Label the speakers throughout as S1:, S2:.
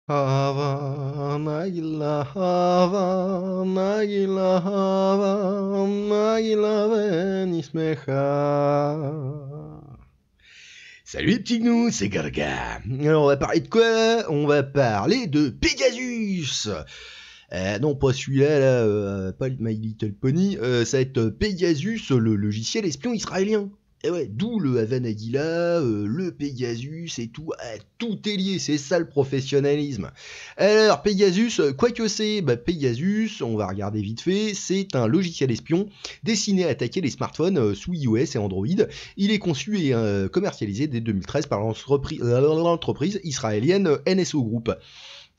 S1: Salut les petits gnous, c'est Garga. Alors on va parler de quoi? On va parler de Pegasus. Non, pas celui-là, là, pas le My Little Pony, ça va être Pegasus, le logiciel espion israélien. Et ouais, d'où le Havanagila, le Pegasus et tout, tout est lié, c'est ça le professionnalisme. Alors, Pegasus, quoi que c'est? Pegasus, on va regarder vite fait, c'est un logiciel espion destiné à attaquer les smartphones sous iOS et Android. Il est conçu et commercialisé dès 2013 par l'entreprise israélienne NSO Group.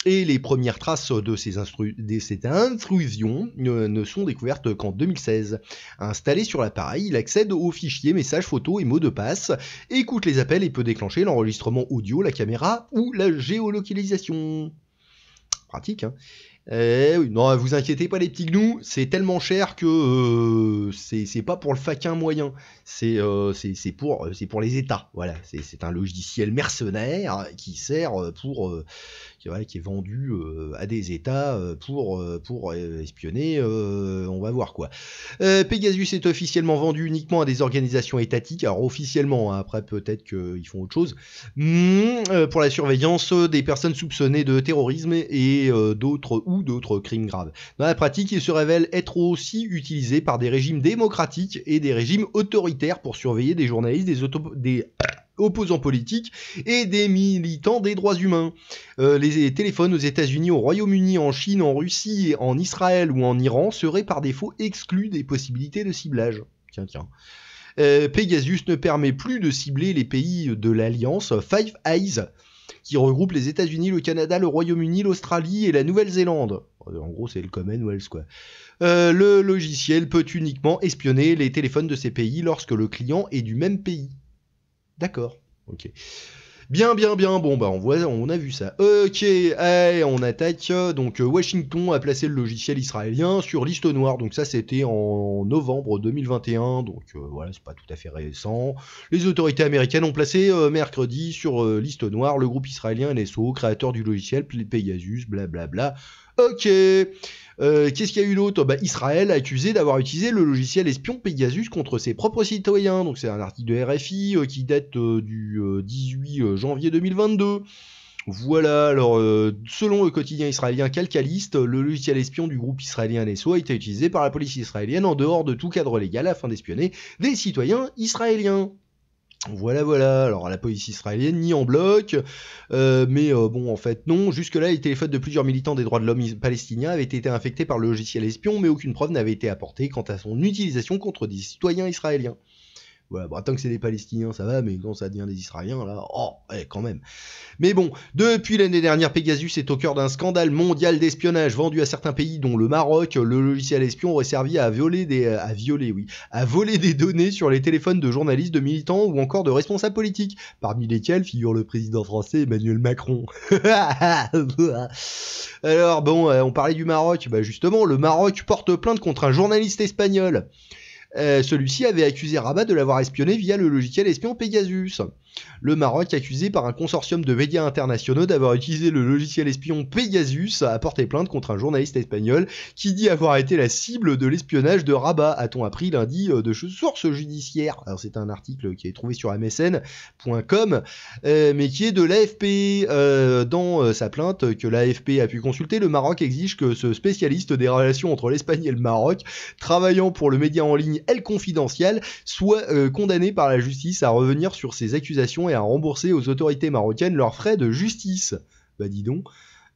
S1: Et les premières traces de cette intrusion ne sont découvertes qu'en 2016. Installé sur l'appareil, il accède aux fichiers, messages, photos et mots de passe, écoute les appels et peut déclencher l'enregistrement audio, la caméra ou la géolocalisation. Pratique, hein. Oui, non, vous inquiétez pas les petits gnous, c'est tellement cher que c'est pas pour le faquin moyen, c'est pour les États, voilà, c'est un logiciel mercenaire qui sert qui est vendu à des États pour espionner, on va voir quoi. Pegasus est officiellement vendu uniquement à des organisations étatiques, alors officiellement, hein, après peut-être qu'ils font autre chose, pour la surveillance des personnes soupçonnées de terrorisme et d'autres crimes graves. Dans la pratique, il se révèle être aussi utilisé par des régimes démocratiques et des régimes autoritaires pour surveiller des journalistes, des opposants politiques et des militants des droits humains. Les téléphones aux États-Unis, au Royaume-Uni, en Chine, en Russie, en Israël ou en Iran seraient par défaut exclus des possibilités de ciblage. Tiens. Pegasus ne permet plus de cibler les pays de l'alliance Five Eyes, qui regroupe les États-Unis, le Canada, le Royaume-Uni, l'Australie et la Nouvelle-Zélande. En gros, c'est le Commonwealth, quoi. Le logiciel peut uniquement espionner les téléphones de ces pays lorsque le client est du même pays. D'accord, ok. Bien. Bon, on a vu ça. Ok, allez, on attaque. Donc, Washington a placé le logiciel israélien sur liste noire. Donc, ça, c'était en novembre 2021. Donc, voilà, c'est pas tout à fait récent. Les autorités américaines ont placé mercredi sur liste noire le groupe israélien NSO, créateur du logiciel Pegasus, blablabla. Ok. Qu'est-ce qu'il y a eu d'autre? Israël a accusé d'avoir utilisé le logiciel espion Pegasus contre ses propres citoyens. Donc c'est un article de RFI qui date du 18 janvier 2022. Voilà, alors selon le quotidien israélien Calcaliste, le logiciel espion du groupe israélien NSO a été utilisé par la police israélienne en dehors de tout cadre légal afin d'espionner des citoyens israéliens. Voilà, alors la police israélienne nie en bloc, mais bon en fait non, jusque-là les téléphones de plusieurs militants des droits de l'homme palestiniens avaient été infectés par le logiciel espion, mais aucune preuve n'avait été apportée quant à son utilisation contre des citoyens israéliens. Voilà, tant que c'est des Palestiniens ça va, mais quand ça devient des Israéliens là, quand même. Mais bon, depuis l'année dernière, Pegasus est au cœur d'un scandale mondial d'espionnage vendu à certains pays, dont le Maroc. Le logiciel espion aurait servi à voler des données sur les téléphones de journalistes, de militants ou encore de responsables politiques, parmi lesquels figure le président français Emmanuel Macron. Alors bon, on parlait du Maroc, justement, le Maroc porte plainte contre un journaliste espagnol. Celui-ci avait accusé Rabat de l'avoir espionné via le logiciel espion Pegasus. Le Maroc, accusé par un consortium de médias internationaux d'avoir utilisé le logiciel espion Pegasus, a porté plainte contre un journaliste espagnol qui dit avoir été la cible de l'espionnage de Rabat, a-t-on appris lundi de sources judiciaires. Alors c'est un article qui est trouvé sur msn.com, mais qui est de l'AFP. Dans sa plainte que l'AFP a pu consulter, le Maroc exige que ce spécialiste des relations entre l'Espagne et le Maroc, travaillant pour le média en ligne El Confidencial, soit condamné par la justice à revenir sur ses accusations et à rembourser aux autorités marocaines leurs frais de justice. Dis donc.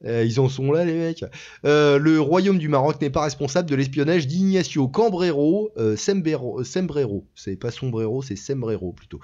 S1: Ils en sont là les mecs. Le royaume du Maroc n'est pas responsable de l'espionnage d'Ignacio Cambrero, Sembrero, c'est pas Sombrero, c'est Sembrero plutôt,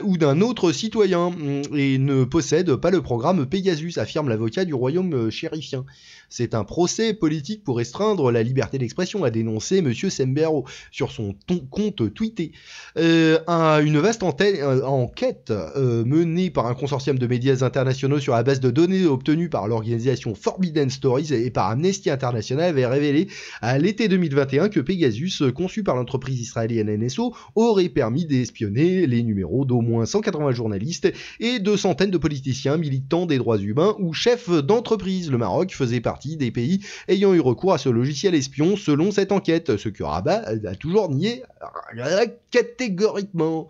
S1: ou d'un autre citoyen, et ne possède pas le programme Pegasus, affirme l'avocat du royaume chérifien. C'est un procès politique pour restreindre la liberté d'expression, a dénoncé monsieur Sembrero sur son compte tweeté. Une vaste enquête menée par un consortium de médias internationaux sur la base de données obtenues par l'organisation l'organisation Forbidden Stories et par Amnesty International avait révélé à l'été 2021 que Pegasus, conçu par l'entreprise israélienne NSO, aurait permis d'espionner les numéros d'au moins 180 journalistes et de centaines de politiciens, militants des droits humains ou chefs d'entreprise. Le Maroc faisait partie des pays ayant eu recours à ce logiciel espion selon cette enquête, ce que Rabat a toujours nié catégoriquement.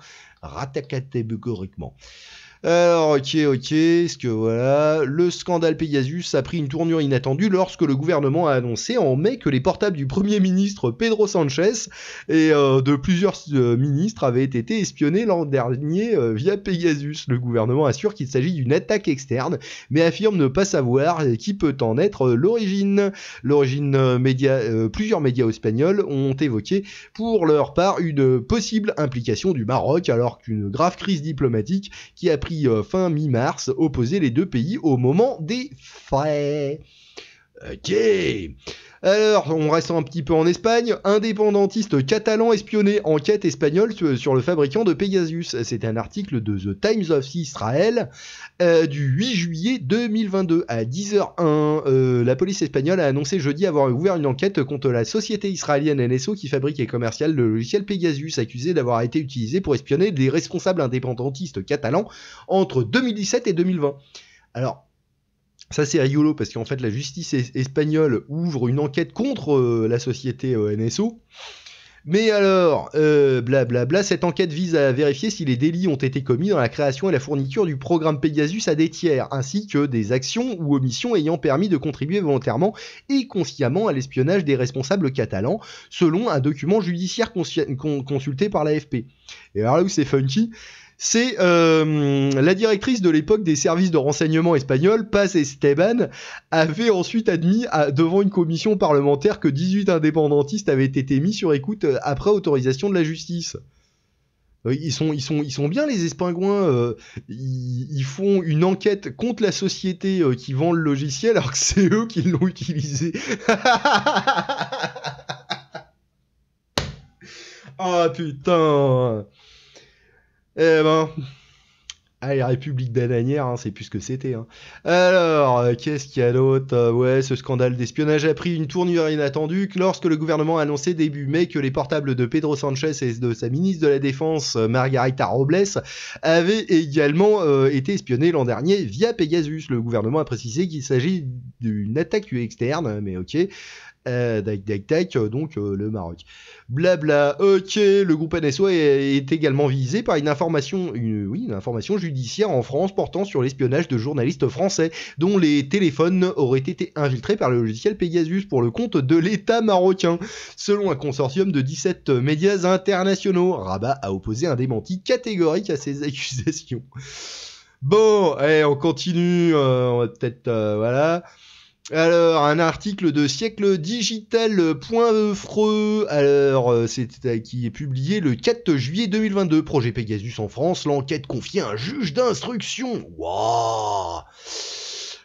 S1: Alors, ok, est-ce que voilà, le scandale Pegasus a pris une tournure inattendue lorsque le gouvernement a annoncé en mai que les portables du Premier ministre Pedro Sanchez et de plusieurs ministres avaient été espionnés l'an dernier via Pegasus. Le gouvernement assure qu'il s'agit d'une attaque externe, mais affirme ne pas savoir qui peut en être l'origine. Plusieurs médias espagnols ont évoqué pour leur part une possible implication du Maroc, alors qu'une grave crise diplomatique qui a pris fin mi-mars opposait les deux pays au moment des faits. Ok. Alors, on reste un petit peu en Espagne. Indépendantiste catalan espionné, enquête espagnole sur le fabricant de Pegasus. C'est un article de The Times of Israel du 8 juillet 2022 à 10h01. La police espagnole a annoncé jeudi avoir ouvert une enquête contre la société israélienne NSO qui fabrique et commerciale le logiciel Pegasus, accusé d'avoir été utilisé pour espionner des responsables indépendantistes catalans entre 2017 et 2020. Alors, ça c'est rigolo parce qu'en fait la justice espagnole ouvre une enquête contre la société NSO. Mais alors, blablabla, cette enquête vise à vérifier si les délits ont été commis dans la création et la fourniture du programme Pegasus à des tiers, ainsi que des actions ou omissions ayant permis de contribuer volontairement et consciemment à l'espionnage des responsables catalans, selon un document judiciaire consulté par l'AFP. Et alors là où c'est funky, c'est la directrice de l'époque des services de renseignement espagnols, Paz Esteban, avait ensuite admis devant une commission parlementaire que 18 indépendantistes avaient été mis sur écoute après autorisation de la justice. Ils sont bien les espingouins, ils font une enquête contre la société qui vend le logiciel alors que c'est eux qui l'ont utilisé. Ah putain. Eh ben, allez, République bananière, hein, c'est plus ce que c'était. Hein. Alors, qu'est-ce qu'il y a d'autre? Ouais, ce scandale d'espionnage a pris une tournure inattendue lorsque le gouvernement a annoncé début mai que les portables de Pedro Sanchez et de sa ministre de la Défense, Margarita Robles, avaient également été espionnés l'an dernier via Pegasus. Le gouvernement a précisé qu'il s'agit d'une attaque externe, mais ok. Donc le Maroc. Blabla, ok, le groupe NSO est également visé par une information judiciaire en France portant sur l'espionnage de journalistes français dont les téléphones auraient été infiltrés par le logiciel Pegasus pour le compte de l'État marocain. Selon un consortium de 17 médias internationaux, Rabat a opposé un démenti catégorique à ces accusations. Bon, allez, on continue, on va peut-être, voilà... Alors, un article de Siècle Digital.freux, qui est publié le 4 juillet 2022. Projet Pegasus en France, l'enquête confiée à un juge d'instruction. Waouh!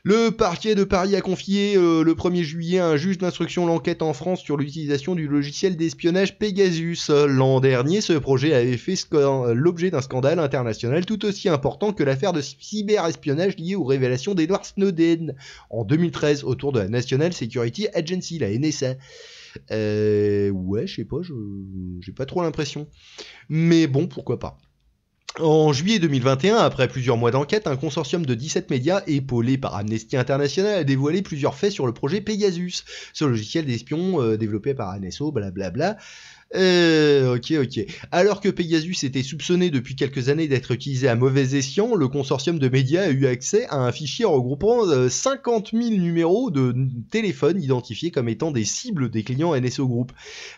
S1: Le parquet de Paris a confié le 1er juillet à un juge d'instruction l'enquête en France sur l'utilisation du logiciel d'espionnage Pegasus. L'an dernier, ce projet avait fait l'objet d'un scandale international tout aussi important que l'affaire de cyberespionnage liée aux révélations d'Edward Snowden en 2013 autour de la National Security Agency, la NSA. Ouais, je sais pas, j'ai pas trop l'impression. Mais bon, pourquoi pas. En juillet 2021, après plusieurs mois d'enquête, un consortium de 17 médias, épaulé par Amnesty International, a dévoilé plusieurs faits sur le projet Pegasus, ce logiciel d'espion développé par NSO, blablabla. Ok. Alors que Pegasus était soupçonné depuis quelques années d'être utilisé à mauvais escient, le consortium de médias a eu accès à un fichier regroupant 50 000 numéros de téléphones identifiés comme étant des cibles des clients NSO Group.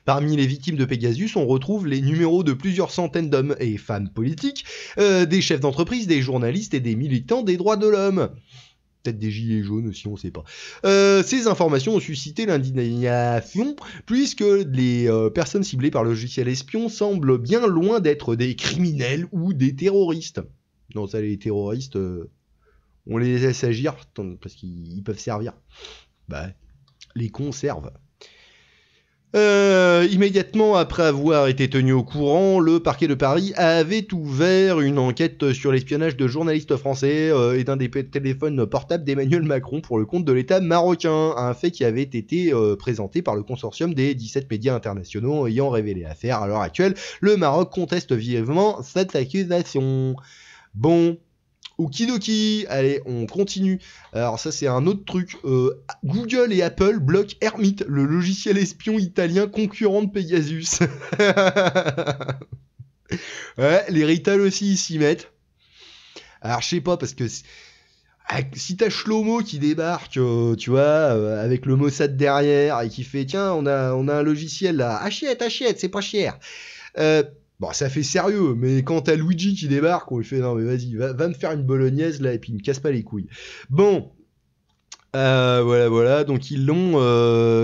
S1: Parmi les victimes de Pegasus, on retrouve les numéros de plusieurs centaines d'hommes et femmes politiques, des chefs d'entreprise, des journalistes et des militants des droits de l'homme. Peut-être des gilets jaunes aussi, on sait pas. Ces informations ont suscité l'indignation, puisque les personnes ciblées par le logiciel espion semblent bien loin d'être des criminels ou des terroristes. Non, ça, les terroristes, on les laisse agir, parce qu'ils peuvent servir. Bah, les conserves. Immédiatement après avoir été tenu au courant, le parquet de Paris avait ouvert une enquête sur l'espionnage de journalistes français et d'un des téléphones portables d'Emmanuel Macron pour le compte de l'État marocain, un fait qui avait été présenté par le consortium des 17 médias internationaux ayant révélé l'affaire. À l'heure actuelle, le Maroc conteste vivement cette accusation. Bon... Okidoki, allez, on continue. Alors ça c'est un autre truc. Google et Apple bloquent Hermit, le logiciel espion italien concurrent de Pegasus. Ouais, les Rital aussi ils s'y mettent. Alors je sais pas parce que si t'as Shlomo qui débarque, tu vois, avec le Mossad derrière et qui fait tiens on a un logiciel là, achète, c'est pas cher. Bon, ça fait sérieux, mais quand t'as Luigi qui débarque, on lui fait non mais vas-y, va me faire une bolognaise là et puis il me casse pas les couilles. Bon, voilà, donc ils l'ont,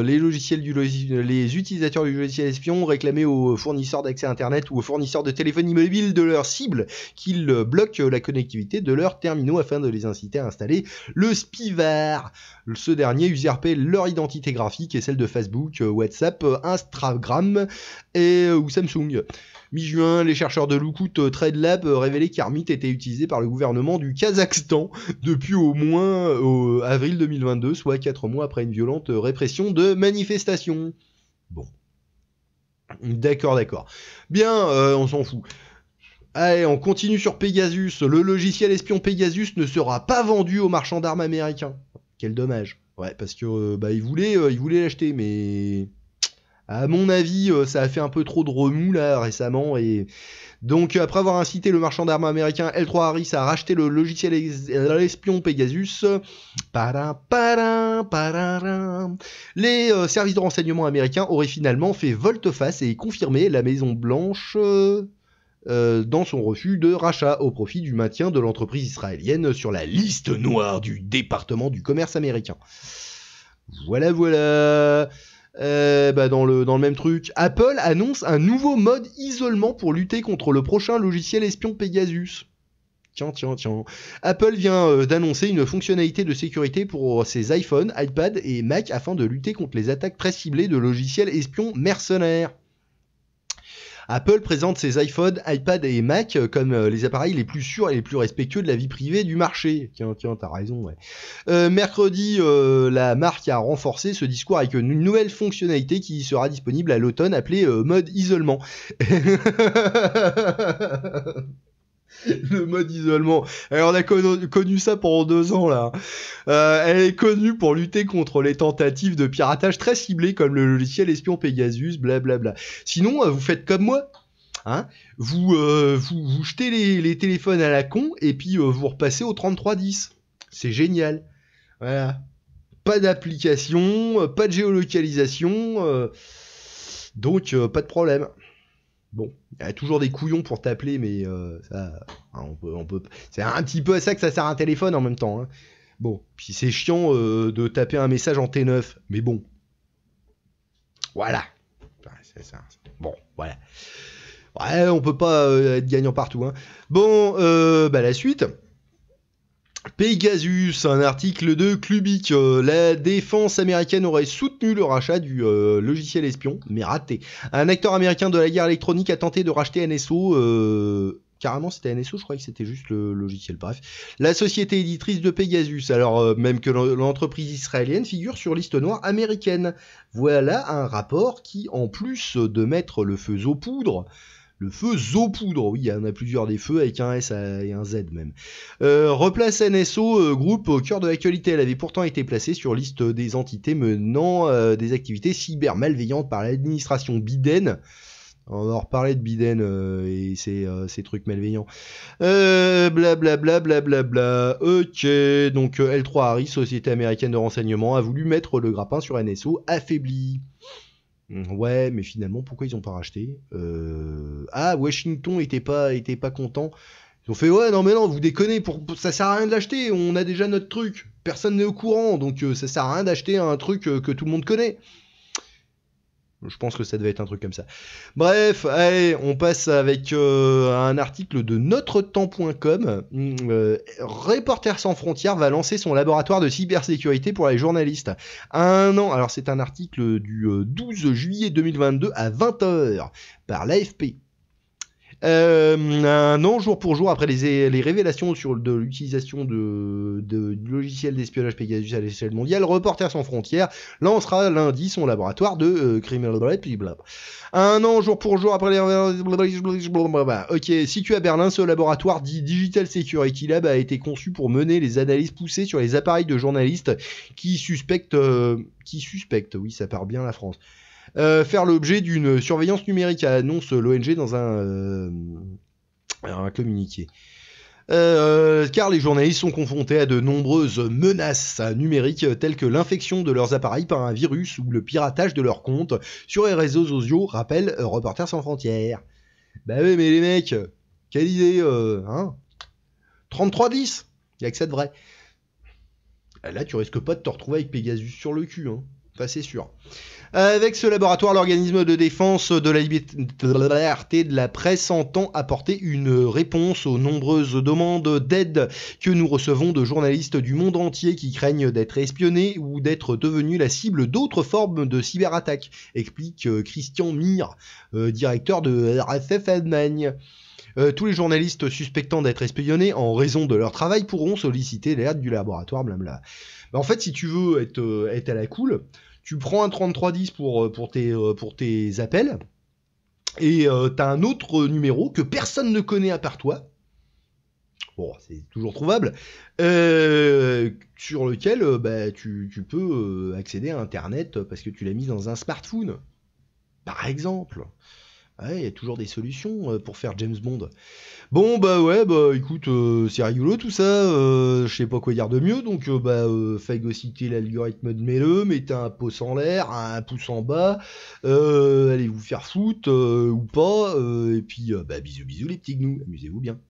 S1: les utilisateurs du logiciel espion ont réclamé aux fournisseurs d'accès Internet ou aux fournisseurs de téléphonie mobile de leur cible qu'ils bloquent la connectivité de leurs terminaux afin de les inciter à installer le Spivar. Ce dernier usurpait leur identité graphique et celle de Facebook, WhatsApp, Instagram ou Samsung. Mi-juin, les chercheurs de Lookout Trade Lab révélaient qu'Hermit était utilisé par le gouvernement du Kazakhstan depuis au moins avril 2022, soit 4 mois après une violente répression de manifestations. Bon. D'accord. Bien, on s'en fout. Allez, on continue sur Pegasus. Le logiciel espion Pegasus ne sera pas vendu aux marchands d'armes américains. Quel dommage. Ouais, parce que ils voulaient l'acheter, mais... À mon avis, ça a fait un peu trop de remous là récemment et donc après avoir incité le marchand d'armes américain L3 Harris à racheter le logiciel espion Pegasus, les services de renseignement américains auraient finalement fait volte-face et confirmé la Maison Blanche dans son refus de rachat au profit du maintien de l'entreprise israélienne sur la liste noire du département du commerce américain. Voilà. Dans le même truc, Apple annonce un nouveau mode isolement pour lutter contre le prochain logiciel espion Pegasus. Tiens. Apple vient d'annoncer une fonctionnalité de sécurité pour ses iPhones, iPad et Mac afin de lutter contre les attaques très ciblées de logiciels espions mercenaires. Apple présente ses iPhones, iPad et Mac comme les appareils les plus sûrs et les plus respectueux de la vie privée du marché. Tiens, t'as raison, ouais. Mercredi, la marque a renforcé ce discours avec une nouvelle fonctionnalité qui sera disponible à l'automne appelée mode isolement. Le mode isolement. Alors on a connu ça pendant 2 ans là. Elle est connue pour lutter contre les tentatives de piratage très ciblées comme le logiciel espion Pegasus, blablabla. Sinon, vous faites comme moi. Hein, vous jetez les téléphones à la con et puis vous repassez au 3310. C'est génial. Voilà. Pas d'application, pas de géolocalisation, donc pas de problème. Bon, il y a toujours des couillons pour t'appeler, mais ça, on peut. C'est un petit peu à ça que ça sert un téléphone en même temps. Hein. Bon, puis c'est chiant de taper un message en T9, mais bon. Voilà. C'est ça. Bon, voilà. Ouais, on peut pas être gagnant partout. Hein. Bon, la suite. Pegasus, un article de Clubic. La défense américaine aurait soutenu le rachat du logiciel espion, mais raté. Un acteur américain de la guerre électronique a tenté de racheter NSO. Carrément, c'était NSO, je crois que c'était juste le logiciel. Bref, la société éditrice de Pegasus. Alors, même que l'entreprise israélienne figure sur liste noire américaine. Voilà un rapport qui, en plus de mettre le feu aux poudres, oui, il y en a plusieurs des feux avec un S et un Z même. Replace NSO Group au cœur de l'actualité. Elle avait pourtant été placée sur liste des entités menant des activités cyber malveillantes par l'administration Biden. On va en reparler de Biden et ces trucs malveillants. Blablabla. Ok, donc L3 Harris, société américaine de renseignement, a voulu mettre le grappin sur NSO affaibli. Ouais, mais finalement, pourquoi ils ont pas racheté Washington était pas content. Ils ont fait ouais, non mais non, vous déconnez, ça sert à rien de l'acheter, on a déjà notre truc. Personne n'est au courant, donc ça sert à rien d'acheter un truc que tout le monde connaît. Je pense que ça devait être un truc comme ça. Bref, allez, on passe avec un article de NotreTemps.com. Reporters sans frontières va lancer son laboratoire de cybersécurité pour les journalistes. Un an, alors c'est un article du 12 juillet 2022 à 20h par l'AFP. Un an jour pour jour après les révélations sur de l'utilisation de logiciels d'espionnage Pegasus à l'échelle mondiale, Reporters sans frontières lancera lundi son laboratoire de criminal. Un an jour pour jour après les... Ok, situé à Berlin, ce laboratoire dit Digital Security Lab a été conçu pour mener les analyses poussées sur les appareils de journalistes qui suspectent, oui ça part bien la France, faire l'objet d'une surveillance numérique, annonce l'ONG dans un communiqué. Car les journalistes sont confrontés à de nombreuses menaces numériques telles que l'infection de leurs appareils par un virus ou le piratage de leurs comptes sur les réseaux sociaux, rappelle Reporters sans frontières. Bah oui mais les mecs, quelle idée, hein 3310, y'a que ça de vrai. Là tu risques pas de te retrouver avec Pegasus sur le cul, hein. Enfin c'est sûr. Avec ce laboratoire, l'organisme de défense de la liberté de la presse entend apporter une réponse aux nombreuses demandes d'aide que nous recevons de journalistes du monde entier qui craignent d'être espionnés ou d'être devenus la cible d'autres formes de cyberattaques, explique Christian Mir, directeur de RFF Allemagne. Tous les journalistes suspectant d'être espionnés en raison de leur travail pourront solliciter l'aide du laboratoire, blabla. Bah en fait, si tu veux être à la cool, tu prends un 3310 pour tes appels, et t'as un autre numéro que personne ne connaît à part toi, bon, c'est toujours trouvable, sur lequel tu peux accéder à Internet parce que tu l'as mis dans un smartphone, par exemple. Ouais, il y a toujours des solutions pour faire James Bond. Bon bah ouais, bah écoute, c'est rigolo tout ça, je sais pas quoi dire de mieux, donc phagocytez l'algorithme de Melle, mettez un pouce en l'air, un pouce en bas, allez vous faire foutre, ou pas, et puis bisous bisous les petits gnous, amusez-vous bien.